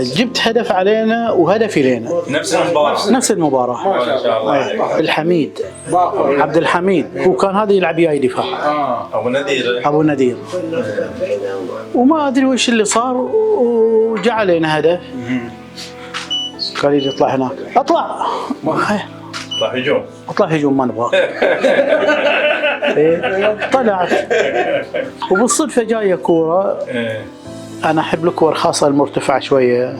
جبت هدف علينا وهدف لنا. نفس المباراة ما شاء الله. الحميد عبد الحميد، هو كان هذا يلعب وياي دفاع. ابو ندير وما ادري وش اللي صار، وجاء علينا هدف. قال لي اطلع هناك. اطلع هجوم ما نبغاك. طلعت وبالصدفه جايه كوره، انا احب الكور خاصه المرتفعه شويه،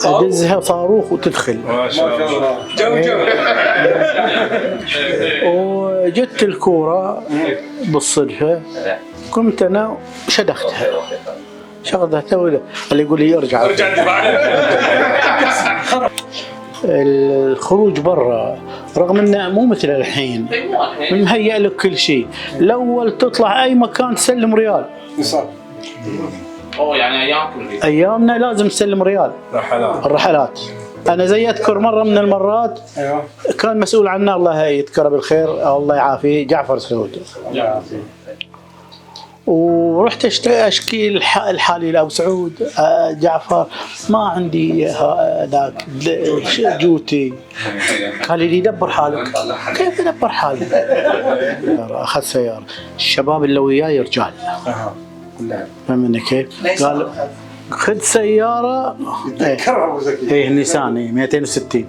ادزها صاروخ وتدخل. ما شاء الله. جو وجت الكوره بالصدفه، قمت انا شدختها اللي يقول لي ارجع الخروج برا، رغم انه مو مثل الحين مهيئ لك كل شيء. الاول تطلع اي مكان تسلم ريال. يعني ايامنا لازم تسلم ريال. الرحلات انا زي اذكر مره من المرات كان مسؤول عنا الله يذكره بالخير الله يعافيه جعفر سعود، ورحت اشكي الحالي لابو سعود جعفر ما عندي ذاك جوتي. قال لي دبر حالك. كيف ادبر حالي؟ اخذ سياره، الشباب اللي وياي رجال فهمني كيف؟ قال خذ سياره نيسان 260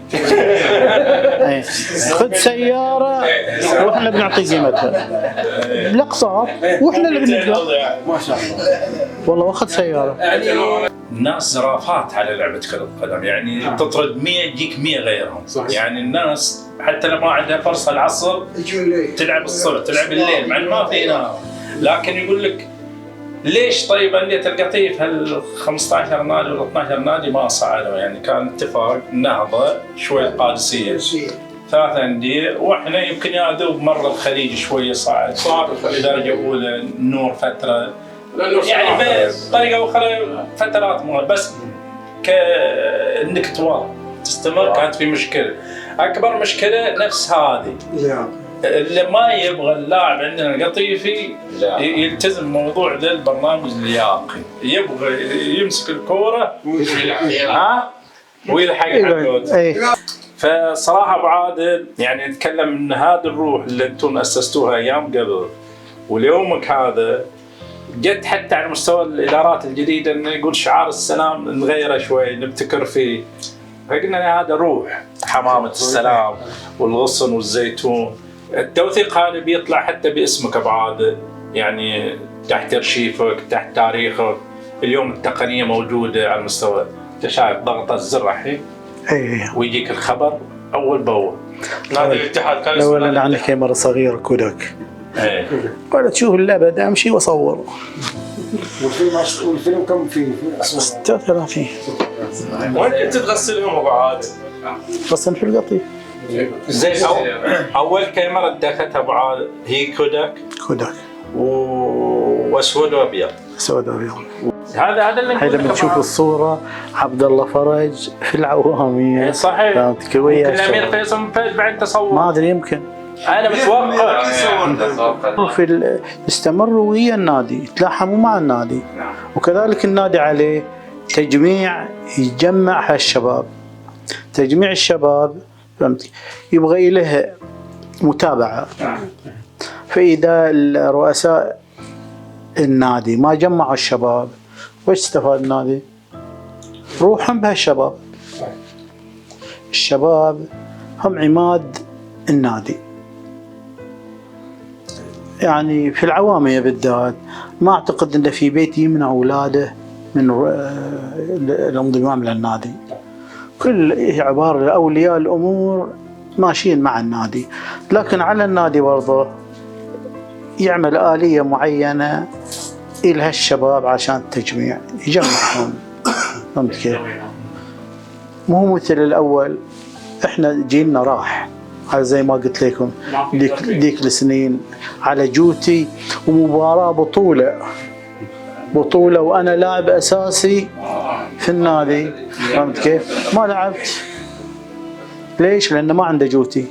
خذ سياره واحنا بنعطي قيمتها بالاقساط واحنا اللي بندفع. ما شاء الله والله واخذ سياره. الناس زرافات على لعبه كره القدم، يعني تطرد 100 يجيك 100 غيرهم. يعني الناس حتى لو ما عندها فرصه العصر تلعب الصبح تلعب الليل مع انه ما في نهار، لكن يقول لك ليش طيب أندية القطيف هال 15 نادي ولا 12 نادي ما صعدوا؟ يعني كان اتفاق النهضة شوي القادسية 3 أندية، واحنا يمكن يا دوب مرة الخليج شوية صعد درجة أولى، النور فترة يعني بطريقة أخرى فترات بس كأنك تستمر كانت في مشكلة. أكبر مشكلة نفس هذه اللي ما يبغى اللاعب عندنا القطيفي يلتزم موضوع ذا البرنامج اللياقي، يبغى يمسك الكوره ويلحق حقه. فصراحه ابو عادل يعني نتكلم ان هذه الروح اللي انتم اسستوها ايام قبل وليومك هذا جت حتى على مستوى الادارات الجديده، انه يقول شعار السلام نغيره شوي نبتكر فيه. فقلنا هذا روح حمامه السلام والغصن والزيتون. التوثيق هذا بيطلع حتى باسمك ابو عادل، يعني تحت ارشيفك تحت تاريخك. اليوم التقنيه موجوده على المستوى، انت شايف ضغط الزر الحين ويجيك الخبر اول باول. نادي الاتحاد كان لو انا عندي كاميرا صغيره كوداك ولا تشوف اللعبه امشي واصور. والفيلم كم فيه؟ 36. وين كنت تغسلهم ابو عادل؟ غسل في القطيف. زين اول كاميرا دخلتها ابو عادل هي كوداك واسود وابيض. اسود وابيض. هذا اللي نقول لما تشوف الصوره عبد الله فرج في العواميه صحيح. فهمت ممكن الامير فيصل بعد تصور ما ادري يمكن انا متوقع في استمروا ويا النادي تلاحموا مع النادي وكذلك النادي عليه تجميع يجمع هالشباب. تجميع الشباب فهمت يبغى له متابعه. فاذا الرؤساء النادي ما جمعوا الشباب وش استفاد النادي؟ روحهم بهالشباب. الشباب هم عماد النادي. يعني في العوامية بالذات ما اعتقد ان في بيت يمنع اولاده من الانضمام للنادي. كل عبارة اولياء الامور ماشيين مع النادي، لكن على النادي برضه يعمل آلية معينة إلها الشباب عشان التجميع يجمعهم. فهمت كيف؟ مو مثل الأول. إحنا جيلنا راح على زي ما قلت لكم ديك السنين على جوتي ومباراة بطولة وأنا لاعب أساسي في النادي. فهمت كيف؟ ما لعبت. ليش؟ لأنه ما عنده جوتي.